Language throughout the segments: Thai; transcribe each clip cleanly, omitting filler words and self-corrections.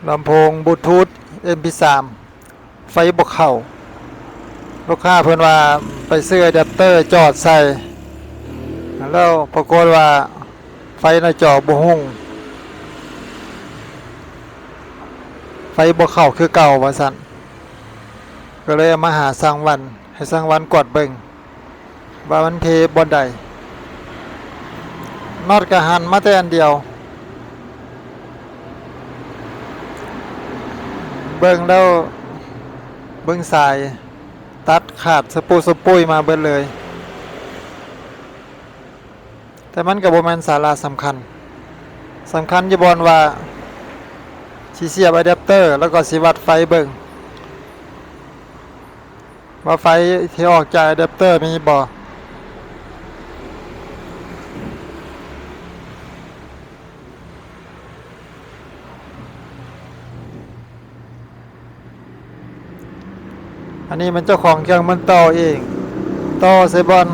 ลำโพงบลูทูธ MP3 ไฟบ่เข้าลูกค้าเพิ่นว่าไปซื้ออะแดปเตอร์จอดใส่แล้วปรากฏว่าไฟในจอบ่หุ่งไฟบ่เข้าคือเก่าว่าซั่นก็เลยเอามาหาช่างวันให้ช่างวันกดเบิ่งว่ามันเพบ่ได้น็อตก็หันมาแต่อันเดียวเบิ่งแล้วเบิ่งสายตัดขาดสปุยมาเบิดเลยแต่มันก็บ่แม่นสาระสำคัญอยู่บอนว่าสิเสียบอะแดปเตอร์แล้วก็สิวัดไฟเบิ่งว่าไฟที่ออกจากอะแดปเตอร์มีบ่อันนี้มันเจ้าของเครื่องมันต่อเองต่อใส่บอน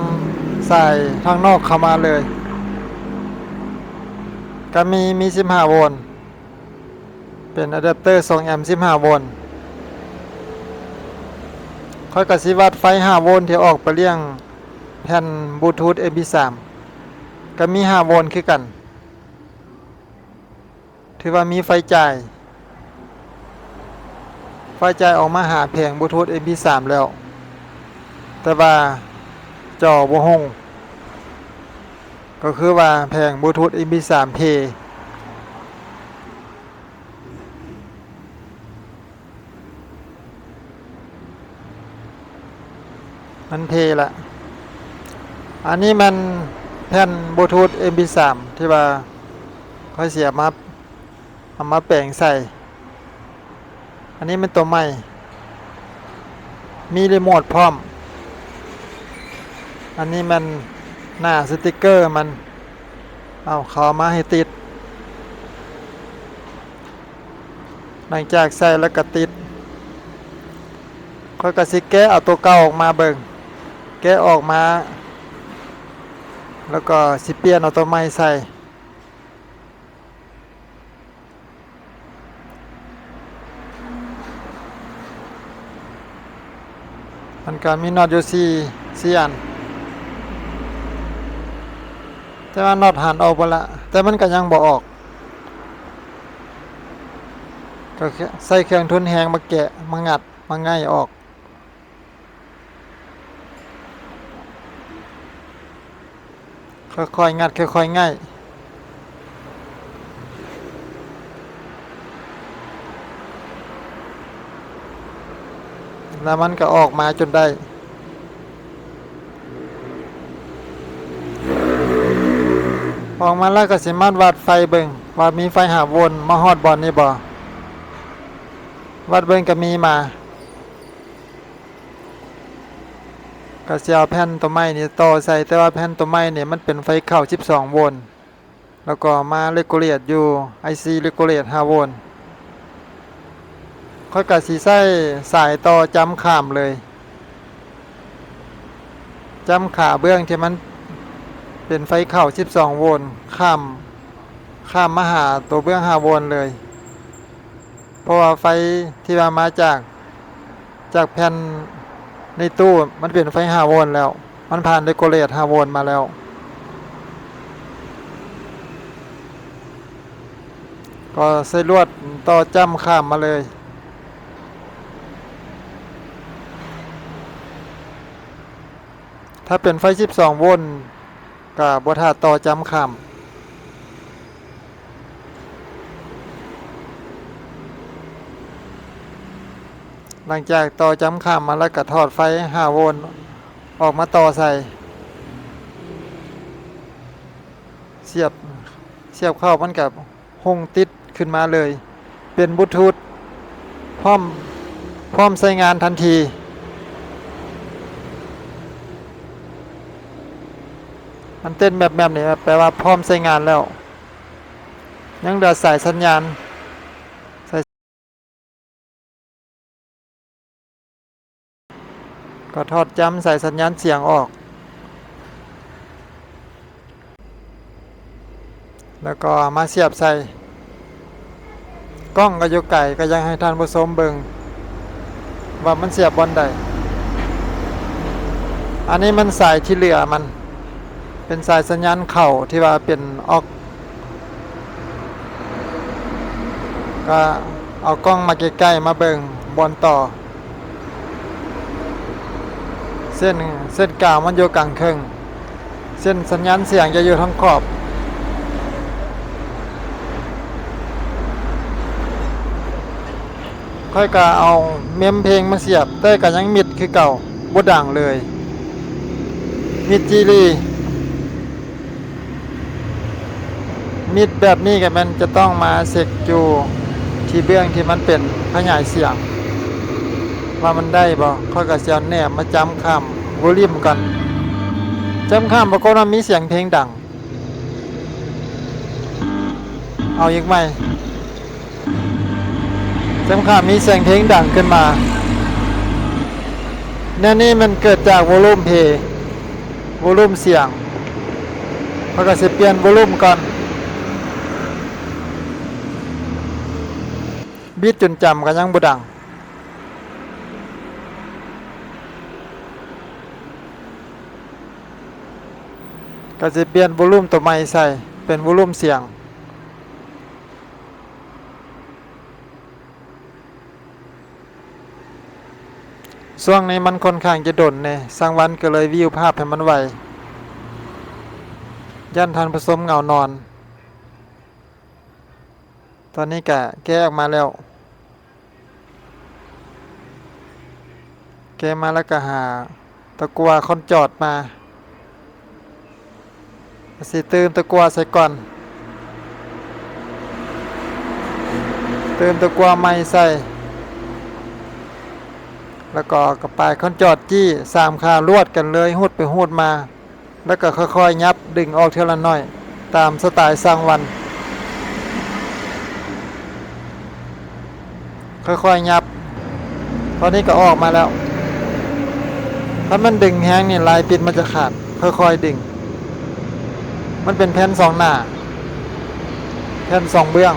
ใส่ทางนอกเข้ามาเลยก็มี15โวลต์เป็นอะแดปเตอร์2แอมป์15โวลต์ค่อยก็สิวัดไฟ5โวลต์ที่ออกไปเลี้ยงแผ่นบลูทูธ MP3 ก็มี5โวลต์คือกันถือว่ามีไฟจ่ายออกมาหาแผงบลูทูธ MP3 แล้วแต่ว่าจอบ่ฮู้ก็คือว่าแผงบลูทูธ MP3 เพมันเพละอันนี้มันแผ่นบลูทูธ MP3 ที่ว่าค่อยเสียบมาเอามาแปลงใส่อันนี้มันตัวใหม่มีรีโมทพร้อมอันนี้มันหน้าสติกเกอร์มันเอาเข้ามาให้ติดหลังจากใส่แล้วก็ติดค่อยก็สิแกะเอาตัวเก่าออกมาเบิ่งแกะออกมาแล้วก็สิเปลี่ยนเอาตัวใหม่ใส่มันก็มีน็อตอยู่4อันแต่ว่าน็อตหันออกไปละแต่มันก็ยังบ่ออกก็ใส่เครื่องทุนแฮงมาแกะมางัดมาง่ายออกค่อยๆงัดค่อยๆง่ายแล้วมันก็ออกมาจนได้ออกมาแล้วก็สิมาวัดไฟเบิ่งว่ามีไฟ5โวลต์มาฮอดบอนนี่บ่วัดเบิ่งก็มีมาก็สิเอาแผ่นตัวไม้นี่ต่อใส่แต่ว่าแผ่นตัวไม้นี่มันเป็นไฟเข้า12โวลต์แล้วก็มาเรกูเลตอยู่ IC เรกูเลต5โวลต์ค่อยก็สิใส่สายต่อจำข้ามเลยจำขาเบื้องที่มันเป็นไฟเข้า12โวลต์ข้ามมาหาตัวเบื้อง5โวลต์เลยเพราะว่าไฟที่มาจากแผ่นในตู้มันเป็นไฟ5โวลต์แล้วมันผ่านเรกูเลต5โวลต์มาแล้วก็ใส่ลวดต่อจ้ำข้ามมาเลยถ้าเป็นไฟ12โวลต์ก็บ่ท่าต่อจ้ำข้ามหลังจากต่อจ้ำข้ามมาแล้วก็ถอดไฟ5โวลต์ออกมาต่อใส่เสียบเข้ามันกับห้องติดขึ้นมาเลยเป็นบลูทูธพร้อมใช้งานทันทีมันเต้นแบบนี้แปลว่าพร้อมใช้งานแล้วยังเหลือสายสัญญาณก็ถอดจ้ำสายสัญญาณเสียงออกแล้วก็มาเสียบใส่ กล้องก็อยู่ไกลก็ยังให้ท่านผู้ชมเบิ่งว่ามันเสียบบอลใดอันนี้มันสายที่เหลือมันเป็นสายสัญญาณเข้าที่ว่าเป็นออกก็เอากล้องมาใกล้ๆมาเบิ่งบอลต่อเส้นกลางมันอยู่กลางครึ่งเส้นสัญญาณเสียงจะอยู่ทั้งขอบค่อยก็เอาเมมเพลงมาเสียบแต่ก็ยังมิดคือเก่าบ่ดังเลยมิดจีรีมิดแบบนี้ก็มันจะต้องมาเซ็กอยู่ที่เบื้องที่มันเป็นขยายเสียงว่ามันได้บ่ค่อยก็สิเอาแนบมาจำคำวอลลุ่มกันจำคำปรากฏว่ามีเสียงเพลงดังเอาอีกไหมจำคำมีเสียงเพลงดังขึ้นมาเนี่ยนี่มันเกิดจากวอลลุ่มเพลงวอลลุ่มเสียงค่อยก็สิเปลี่ยนวอลลุ่มก่อนบิดจนจำก็ยังบ่ดังก็จะเปลี่ยนวอลลุ่มตัวใหม่ใส่เป็นวอลลุ่มเสียงช่วงนี้มันค่อนข้างจะดนเนี่ยสังวันก็เลยวิวภาพให้มันไวย่านทันผสมเงานอนตอนนี้กะแก้ออกมาแล้วแก้มาแล้วก็หาตะกัวคนจอดมาสิเติมตะกัวใส่ก่อนเติมตะกัวใหม่ใส่แล้วก็กระปายคนจอดจี้3ขาลวดกันเลยหูดไปหูดมาแล้วก็ค่อยๆยับดึงออกเท่าละน้อยตามสไตล์สร้างวันค่อยๆยับตอนนี้ก็ออกมาแล้วถ้ามันดึงแห้งนี่ลายปิดมันจะขาดค่อยๆดึงมันเป็นแผ่น2หน้าแผ่น2เบื้อง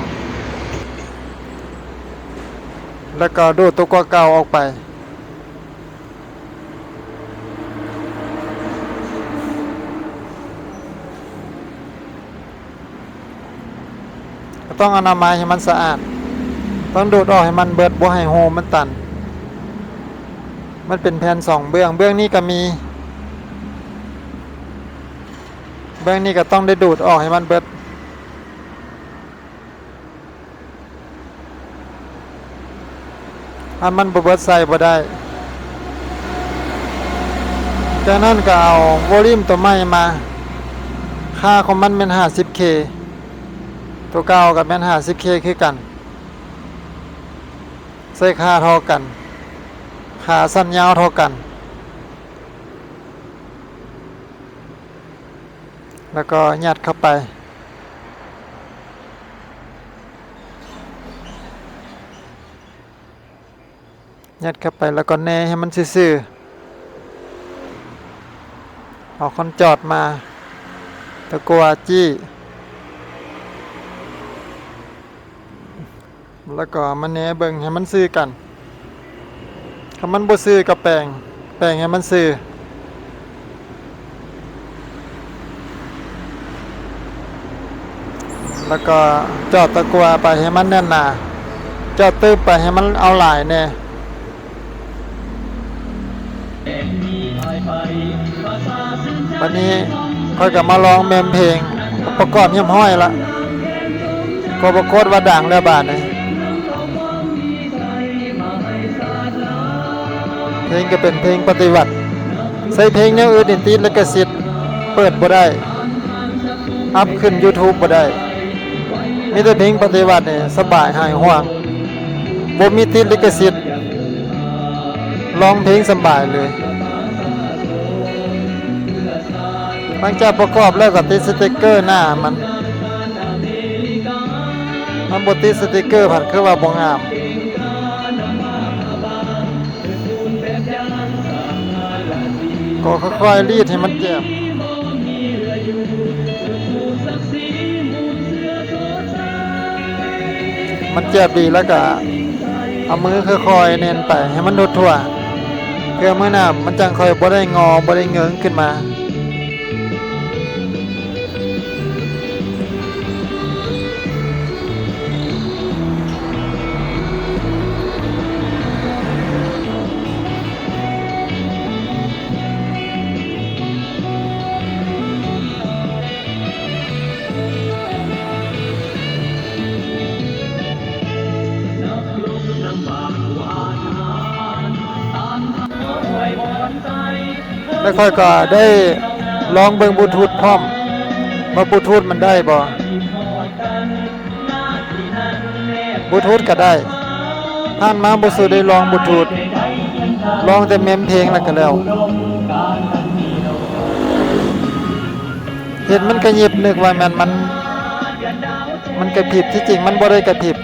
แล้วก็ดูดตัวกว่าเก่าออกไปต้องอนามัยให้มันสะอาดต้องดูดออกให้มันเบิดบ่ให้โฮมันตันมันเป็นแผ่น2เบื้องนี้ก็มีเบื้องนี้ก็ต้องได้ดูดออกให้มันเบิดถ้ามันบ่เบิดใส่บ่ได้จากนั้นก็เอาวอลลุ่มตัวใหม่มาค่าของมันเป็น 50K ตัวเก่ากับเป็น 50K คือกันใส่ค่าเท่ากันขาสั้นยาวเท่ากันแล้วก็ยัดเข้าไปแล้วก็แน่ให้มันซื่อๆเอาคนจอดมาตะกัวจี้แล้วก็มันแน่เบิ่งให้มันซื่อกันถ้ามันบ่ซื่อก็แปลงให้มันซื่อแล้วก็จอดตะกัวไปให้มันแน่นหนาจอดตื้อไปให้มันเอาหลายแน่วันนี้ค่อยก็มาลองเมมเพลงประกอบเยี่ยมห้อยละก็ปรากฏว่าดังแล้วบาดนี้เพลงก็เป็นเพลงปฏิวัติใส่เพลงแนวอื่นติดลิขสิทธิ์เปิดบ่ได้อัพขึ้น YouTube บ่ได้มีแต่เพลงปฏิวัตินี่สบายหายห่วงบ่มีติดลิขสิทธิ์ร้องเพลงสบายเลยหลังจากประกอบแล้วก็ติดสติกเกอร์หน้ามันบ่ติดสติกเกอร์ผัดคือว่าบ่งามก็ค่อยๆรีดให้มันแจ่ม มันเจ็บดีแล้วก็เอามือค่อยๆเน้นไปให้มันทั่วเพื่อมื้อหน้ามันจังค่อยบ่ได้งอบ่ได้เงิงขึ้นมาแล้วค่อยก็ได้ลองเบิ่งบลูทูธพร้อมว่าบลูทูธมันได้บ่บลูทูธก็ได้ผ่านมาบ่สุได้ลองบลูทูธลองแต่เมมเพลงแล้วก็แล้วเห็นมันกระยิบนึกว่ามันกระพริบที่จริงมันบ่ได้กระพริบ